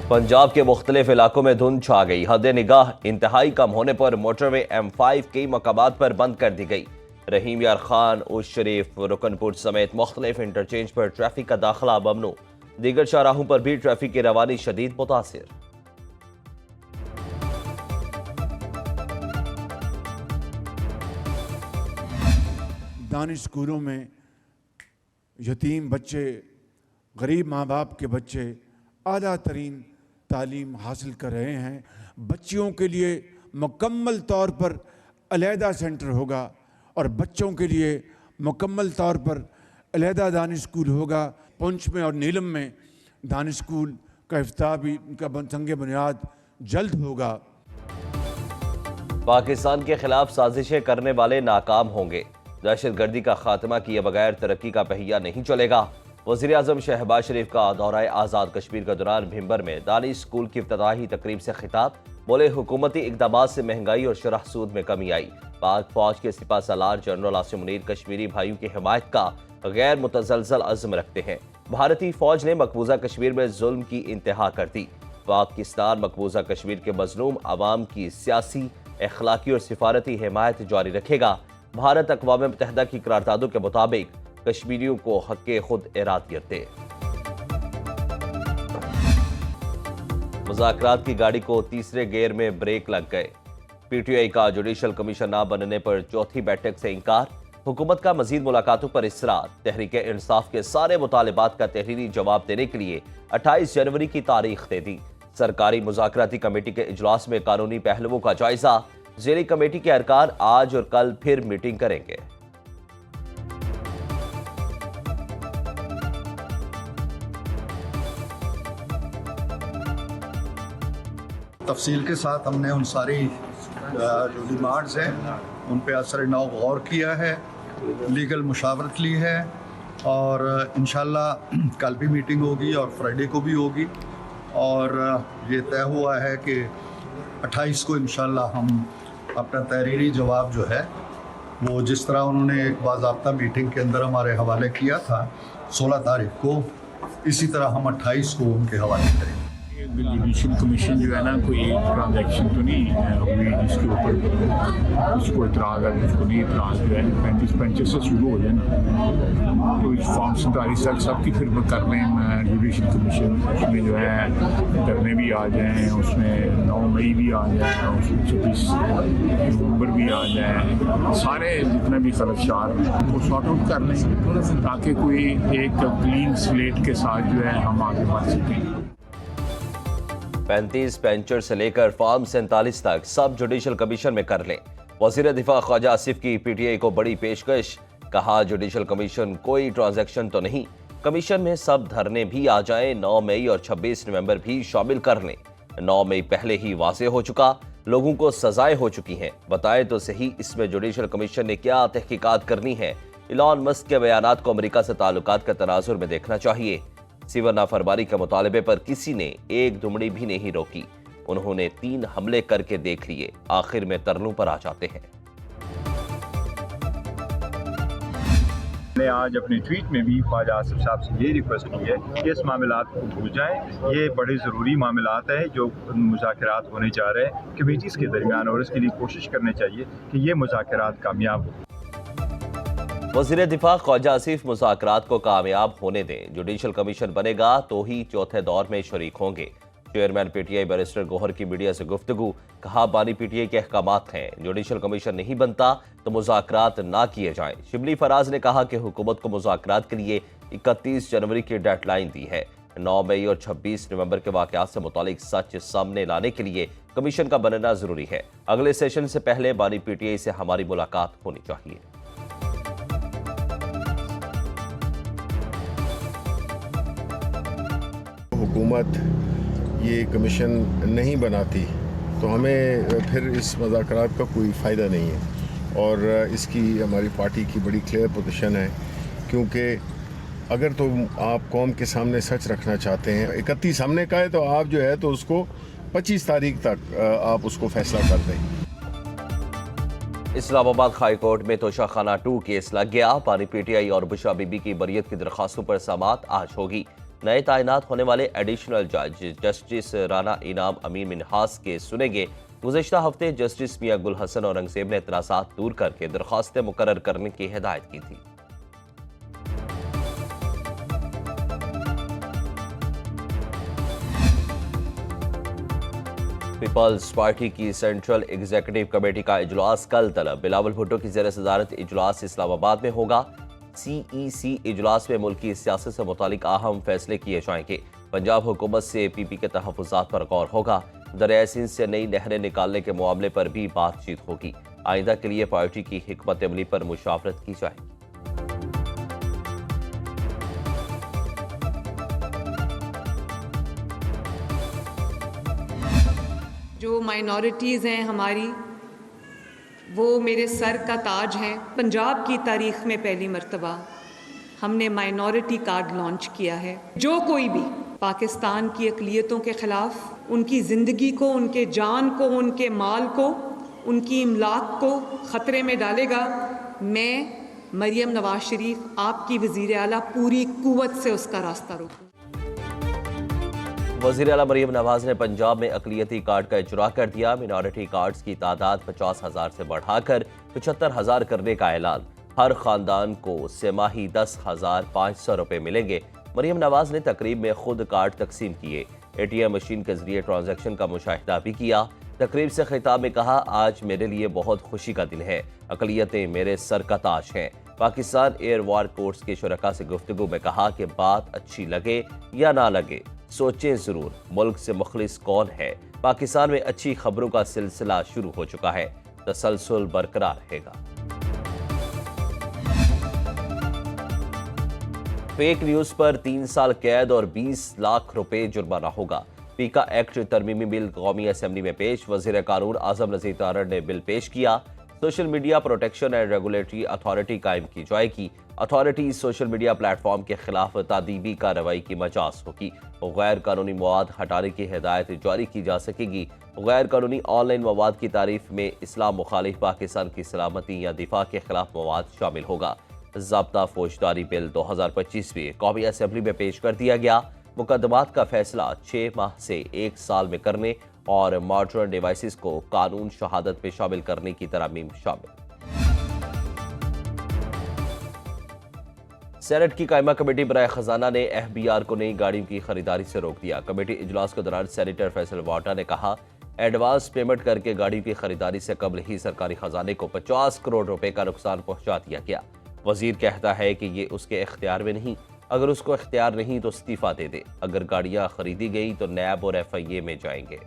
पंजाब के मुख्तलिफ इलाकों में धुंध छा गई। हद निगाह इंतहाई कम होने पर मोटरवे M5 कई मकामात पर बंद कर दी गई। रहीम यार खान, उस शरीफ, रुकनपुर समेत मुख्तलिफ इंटरचेंज पर ट्रैफिक का दाखिला ममनू। दीगर शाहराहों पर भी ट्रैफिक की रवानी शदीद मुतासिर। दानिश स्कूलों में यतीम बच्चे, गरीब माँ बाप के बच्चे आला तरीन तालीम हासिल कर रहे हैं। बच्चियों के लिए मुकम्मल तौर पर अलहदा सेंटर होगा और बच्चों के लिए मुकम्मल तौर पर अलहदा दानिश स्कूल होगा। पुंछ में और नीलम में दानिश स्कूल का इफ्तिताह भी उनका संग बुनियाद जल्द होगा। पाकिस्तान के खिलाफ साजिशें करने वाले नाकाम होंगे। दहशतगर्दी का खात्मा किए बगैर तरक्की का पहिया नहीं चलेगा। वज़ीर आज़म शहबाज शरीफ का दौरा आज़ाद कश्मीर के दौरान भिंबर में दानिश स्कूल की इफ्तिताही तकरीब से खिताब। बोले, हुकूमती इक़दामात से महंगाई और शरह सूद में कमी आई। पाक फौज के सिपा सालार जनरल आसिम मुनीर कश्मीरी भाइयों की हिमायत का गैर मुतज़लज़ल अज़्म रखते हैं। भारतीय फौज ने मकबूजा कश्मीर में जुल्म की इंतहा कर दी। पाकिस्तान मकबूजा कश्मीर के मज़लूम आवाम की सियासी, अखलाकी और सिफारती हिमायत जारी रखेगा। भारत अक़वाम मुत्तहिदा की करारदादों के मुताबिक कश्मीरियों को हक़ खुद इरादियत दे। मुज़ाकरात की गाड़ी को तीसरे गेयर में ब्रेक लग गए। PTI का जुडिशल कमीशन न बनने पर चौथी बैठक से इंकार। हुकूमत का मजीद मुलाकातों पर इसरार। तहरीक इंसाफ के सारे मुतालिबात का तहरीरी जवाब देने के लिए 28 जनवरी की तारीख दे दी। सरकारी मुज़ाकराती कमेटी के इजलास में कानूनी पहलुओं का जायजा। ज़ेली कमेटी के अरकान आज और कल फिर मीटिंग करेंगे। तफसील के साथ हमने उन सारी जो डिमांड्स हैं उन पे असर नौ गौर किया है, लीगल मुशावरत ली है और इंशाल्लाह कल भी मीटिंग होगी और फ्राइडे को भी होगी। और ये तय हुआ है कि 28 को इंशाल्लाह हम अपना तहरीरी जवाब जो है वो जिस तरह उन्होंने एक बाज़ाब्ता मीटिंग के अंदर हमारे हवाले किया था 16 तारीख को, इसी तरह हम 28 को उनके हवाले करेंगे। जुडिशल कमीशन जो है ना, कोई एक ट्रांजैक्शन तो नहीं हुई जिसके ऊपर कुछ इतराज़ है, कुछ को नहीं इतराज़ जो है 35 से शुरू हो जाए तो इस फॉर्म 47 तक सबकी खिदमत कर रहे हैं। जुडिशल कमीशन उसमें जो है धरने भी आ जाएँ, उसमें 9 मई भी आ जाए, उसमें 26 नवंबर भी आ जाए, सारे जितने भी खदशात वो सॉर्ट आउट कर लें ताकि कोई एक क्लीन स्लेट के साथ जो है हम आगे बढ़ सकें। 35 पेंचर से लेकर फॉर्म 47 तक सब जुडिशल कमीशन में कर लें। वज़ीर दिफा ख्वाजा आसिफ की PTI को बड़ी पेशकश। कहा, जुडिशल कमीशन कोई ट्रांजैक्शन तो नहीं, कमीशन में सब धरने भी आ जाएं। 9 मई और 26 नवंबर भी शामिल कर लें। 9 मई पहले ही वाज़े हो चुका, लोगों को सजाएं हो चुकी हैं। बताएं तो सही इसमें जुडिशल कमीशन ने क्या तहकीकात करनी है। इलॉन मस्क के बयानात को अमेरिका से ताल्लुकात का तनाजुर में देखना चाहिए। सिवर नाफरमानी के मुतालबे पर किसी ने एक दुमड़ी भी नहीं रोकी। उन्होंने 3 हमले करके देख लिए, आखिर में तरलों पर आ जाते हैं। मैंने आज अपने ट्वीट में भी ख्वाजा आसिफ साहब से ये रिक्वेस्ट की है कि इस मामलात को भूल जाएं। ये बड़े ज़रूरी मामलात हैं जो मुज़ाकरात होने जा रहे हैं कमेटीज़ के दरमियान, और इसके लिए कोशिश करनी चाहिए कि ये मुज़ाकरात कामयाब हो। वज़ीर दिफा ख्वाजा आसिफ मुज़ाकरात को कामयाब होने दें। जुडिशल कमीशन बनेगा तो ही चौथे दौर में शरीक होंगे। चेयरमैन PTI बैरिस्टर गौहर की मीडिया से गुफ्तगू। कहा, बानी PTI के अहकामात हैं, जुडिशल कमीशन नहीं बनता तो मुज़ाकरात ना किए जाएं। शिबली फराज ने कहा कि हुकूमत को मुज़ाकरात के लिए 31 जनवरी की डेडलाइन दी है। 9 मई और 26 नवंबर के वाक़यात से मुतालिक सच सामने लाने के लिए कमीशन का बनना ज़रूरी है। अगले सेशन से पहले बानी PTI से हमारी मुलाकात होनी चाहिए। हुकूमत ये कमीशन नहीं बनाती तो हमें फिर इस मुज़ाकरात का कोई फ़ायदा नहीं है। और इसकी हमारी पार्टी की बड़ी क्लियर पोजीशन है, क्योंकि अगर तो आप कौम के सामने सच रखना चाहते हैं, 31 हमने कहा है तो आप जो है तो उसको 25 तारीख तक आप उसको फैसला कर दें। इस्लामाबाद हाई कोर्ट में तोशाखाना 2 केस लग गया। बानी PTI और बुशरा बीबी की बरियत की दरखास्तों पर समाअत आज होगी। نئے تعینات ہونے والے ایڈیشنل جج جسٹس رانا انعام امین منہاس کے سنیں گے۔ گزشتہ ہفتے جسٹس میاں گل حسن اورنگزیب نے اعتراضات دور کر کے درخواستیں مقرر کرنے کی ہدایت کی تھی۔ پیپلز پارٹی کی سینٹرل ایگزیکٹو کمیٹی کا اجلاس کل طلب۔ بلاول بھٹو کی زیر صدارت اجلاس اسلام آباد میں ہوگا۔ سی ای سی اجلاس میں ملکی سیاست سے متعلق اہم فیصلے کیے جائیں گے۔ پنجاب حکومت سے پی پی کے تحفظات پر غور ہوگا۔ دریائے سندھ سے نئی نہریں نکالنے کے معاملے پر بھی بات چیت ہوگی۔ آئندہ کے لیے پارٹی کی حکمت عملی پر مشاورت کی جائے گی۔ جو مائنورٹیز ہیں ہماری، وہ میرے سر کا تاج ہیں۔ پنجاب کی تاریخ میں پہلی مرتبہ ہم نے مائنورٹی کارڈ لانچ کیا ہے۔ جو کوئی بھی پاکستان کی اقلیتوں کے خلاف ان کی زندگی کو، ان کے جان کو، ان کے مال کو، ان کی املاک کو خطرے میں ڈالے گا، میں مریم نواز شریف آپ کی وزیر اعلیٰ پوری قوت سے اس کا راستہ روکوں۔ وزیر اعلیٰ مریم نواز نے پنجاب میں اقلیتی کارڈ کا اجرا کر دیا۔ مینارٹی کارڈز کی تعداد 50,000 سے بڑھا کر 75,000 کرنے کا اعلان۔ ہر خاندان کو سہ ماہی 10,500 روپے ملیں گے۔ مریم نواز نے تقریب میں خود کارڈ تقسیم کیے۔ اے ٹی ایم مشین کے ذریعے ٹرانزیکشن کا مشاہدہ بھی کیا۔ تقریب سے خطاب میں کہا، آج میرے لیے بہت خوشی کا دن ہے۔ اقلیتیں میرے سر کا تاج ہیں۔ پاکستان ایئر وار کورس کے شرکاء سے گفتگو میں کہا کہ بات اچھی لگے یا نہ لگے، سوچیں ضرور ملک سے مخلص کون ہے۔ پاکستان میں اچھی خبروں کا سلسلہ شروع ہو چکا ہے، تسلسل برقرار رہے گا۔ فیک نیوز پر 3 سال قید اور 20 لاکھ روپے جرمانہ ہوگا۔ پیکا ایکٹ ترمیمی بل قومی اسمبلی میں پیش۔ وزیر قانون اعظم نذیر تارڑ نے بل پیش کیا۔ Social media protection and regulatory authority قائم کی جائے گی۔ Authority social media plate form کے خلاف تادیبی کارروائی کی مجاز ہوگی۔ غیر قانونی مواد ہٹانے کی ہدایت جاری کی جا سکے گی۔ غیر قانونی آن لائن مواد کی تعریف میں اسلام مخالف، پاکستان کی سلامتی یا دفاع کے خلاف مواد شامل ہوگا۔ ضابطہ فوجداری بل 2025 بھی قومی اسمبلی میں پیش کر دیا گیا۔ مقدمات کا فیصلہ 6 ماہ سے 1 سال میں کرنے اور ماڈرن ڈیوائسز کو قانون شہادت میں شامل کرنے کی ترامیم شامل۔ سینٹ کی قائمہ کمیٹی برائے خزانہ نے ایف بی آر کو نئی گاڑیوں کی خریداری سے روک دیا۔ کمیٹی اجلاس کے دوران سینیٹر فیصل واٹا نے کہا، ایڈوانس پیمنٹ کر کے گاڑیوں کی خریداری سے قبل ہی سرکاری خزانے کو 50 کروڑ روپے کا نقصان پہنچا دیا گیا۔ وزیر کہتا ہے کہ یہ اس کے اختیار میں نہیں، اگر اس کو اختیار نہیں تو استعفیٰ دے دے۔ اگر گاڑیاں خریدی گئی تو نیب اور ایف آئی اے میں جائیں گے۔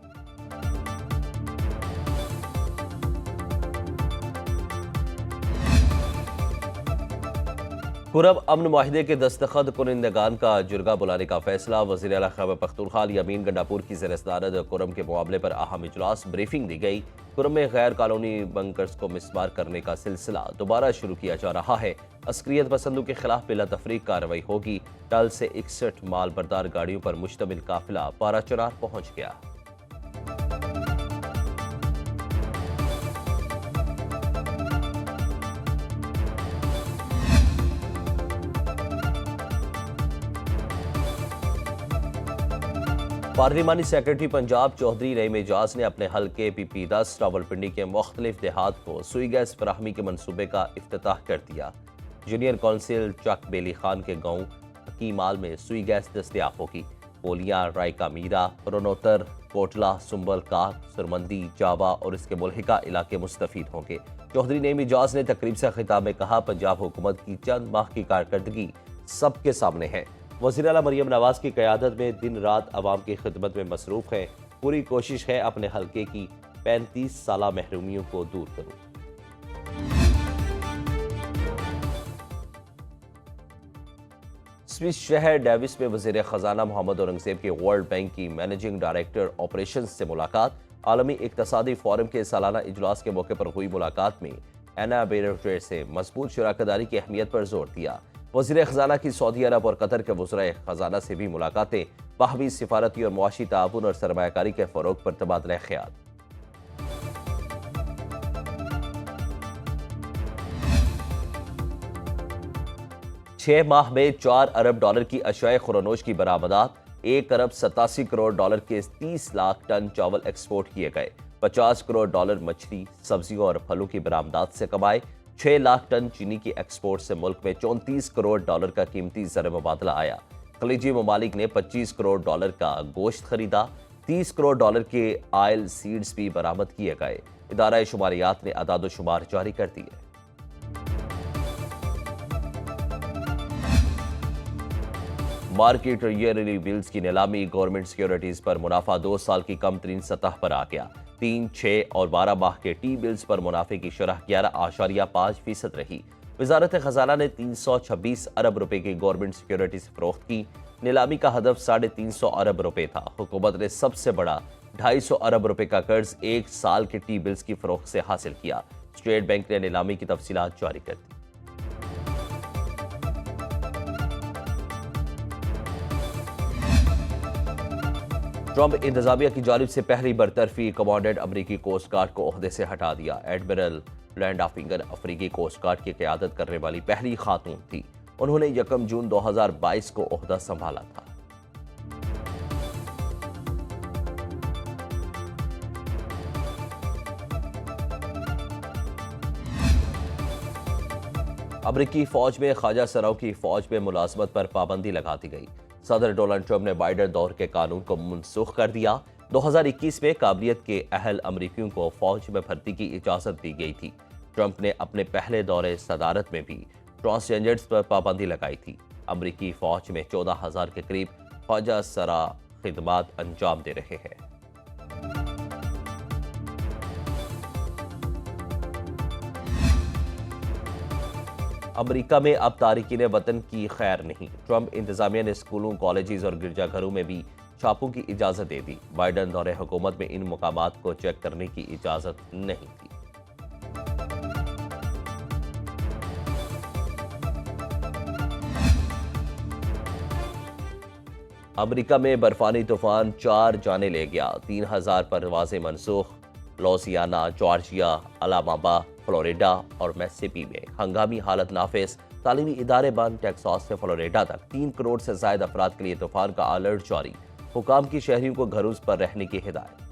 پرب امن معاہدے کے دستخط کنندگان کا جرگہ بلانے کا فیصلہ۔ وزیر اعلیٰ خیبر پختونخوا یمین گنڈاپور کی زیر صدارت کرم کے معاملے پر اہم اجلاس، بریفنگ دی گئی۔ کرم میں غیر قانونی بنکرز کو مسمار کرنے کا سلسلہ دوبارہ شروع کیا جا رہا ہے۔ عسکریت پسندوں کے خلاف بلا تفریق کارروائی ہوگی۔ ٹل سے 61 مال بردار گاڑیوں پر مشتمل قافلہ پارا چنار پہنچ گیا۔ پارلیمانی سیکرٹری پنجاب چودھری نعیم اعجاز نے اپنے حلقے پی پی 10 راولپنڈی کے مختلف دیہات کو سوئی گیس فراہمی کے منصوبے کا افتتاح کر دیا۔ جونیئر کونسل چک بیلی خان کے گاؤں حکیمال میں سوئی گیس دستیاب ہوگی۔ پولیاں، رائے کا میرا، رونوتر، کوٹلا، سنبل کاک، سرمندی، جاوا اور اس کے ملحقہ علاقے مستفید ہوں گے۔ چودھری نعیم اعجاز نے تقریب سے خطاب میں کہا، پنجاب حکومت کی چند ماہ کی کارکردگی سب کے سامنے ہے۔ وزیر اعلیٰ مریم نواز کی قیادت میں دن رات عوام کی خدمت میں مصروف ہے۔ پوری کوشش ہے اپنے حلقے کی 35 سالہ محرومیوں کو دور کروں۔ سوئس شہر ڈیوس میں وزیر خزانہ محمد اورنگزیب کی ورلڈ بینک کی مینیجنگ ڈائریکٹر آپریشنز سے ملاقات۔ عالمی اقتصادی فورم کے سالانہ اجلاس کے موقع پر ہوئی ملاقات میں اینا بیروٹر سے مضبوط شراکت داری کی اہمیت پر زور دیا۔ وزیر خزانہ کی سعودی عرب اور قطر کے وزرائے خزانہ سے بھی ملاقاتیں، باہمی سفارتی اور معاشی تعاون اور سرمایہ کاری کے فروغ پر تبادلہ خیال۔ 6 माह में 4 अरब डॉलर की अशियाए खुरानोश की बरामदात, 1 अरब 87 करोड़ डॉलर के 30 लाख टन चावल एक्सपोर्ट किए गए, 50 करोड़ डॉलर मछली, सब्जियों और फलों की बरामदात से कमाए, 6 लाख टन चीनी की एक्सपोर्ट से मुल्क में 34 करोड़ डॉलर का कीमती ज़र मुबादला आया। खलीजी ममालिक ने 25 करोड़ डॉलर का गोश्त खरीदा, 30 करोड़ डॉलर के ऑयल सीड्स भी बरामद किए गए। इदारा शुमारियात ने अदाद शुमार जारी कर दिए। मार्केट ईयरली बिल्स की नीलामी गवर्नमेंट सिक्योरिटीज पर मुनाफा 2 साल की कम तरीन सतह पर आ गया। 3, 6 और 12 माह के टी बिल्स पर मुनाफे की शरह 11.5% रही। वजारत खजाना ने 326 अरब रुपए की गवर्नमेंट सिक्योरिटीज फरोख्त की। नीलामी का हदफ 350 अरब रुपए था। हुकूमत ने सबसे बड़ा 250 अरब रुपए का कर्ज 1 साल के टी बिल्स की फरोख्त से हासिल किया। स्टेट बैंक ने नीलामी की तफसीलात जारी कर दी। ट्रंप इंतजामिया की जानिब से पहली बरतरफी कमांडेंट अमरीकी कोस्ट गार्ड को ओहदे से हटा दिया। एडमिरल लैंड ऑफिंगर अफ्रीकी कोस्ट गार्ड की क़यादत करने वाली पहली खातून थी। उन्होंने 1 जून 2022 को ओहदा संभाला था। अमरीकी फौज में ख्वाजा सराव की फौज में मुलाजमत पर पाबंदी लगा दी गई। सदर डोनाल्ड ट्रंप ने बाइडन दौर के कानून को मनसूख कर दिया। 2021 में काबिलियत के अहल अमरीकियों को फौज में भर्ती की इजाज़त दी गई थी। ट्रंप ने अपने पहले दौरे सदारत में भी ट्रांसजेंडर्स पर पाबंदी लगाई थी। अमरीकी फौज में 14,000 के करीब ख्वाजा सरा खिदमात अंजाम दे रहे हैं। अमेरिका में अब तारिकीन वतन की खैर नहीं। ट्रंप इंतजामिया ने स्कूलों, कॉलेजेस और गिरजाघरों में भी छापों की इजाज़त दे दी। बाइडन दौरे हुकूमत में इन मकामात को चेक करने की इजाज़त नहीं थी। अमेरिका में बर्फानी तूफान 4 जाने ले गया। 3,000 परवाजें मनसूख। लुइसियाना, जॉर्जिया, अलाबामा, फ्लोरिडा और मिसिसिपी में हंगामी हालत नाफिज। तालीमी इदारे बंद। टेक्सास से फ्लोरिडा तक 3 करोड़ से ज्यादा अफराद के लिए तूफान का अलर्ट जारी। हुकाम की शहरियों को घरों पर रहने की हिदायत।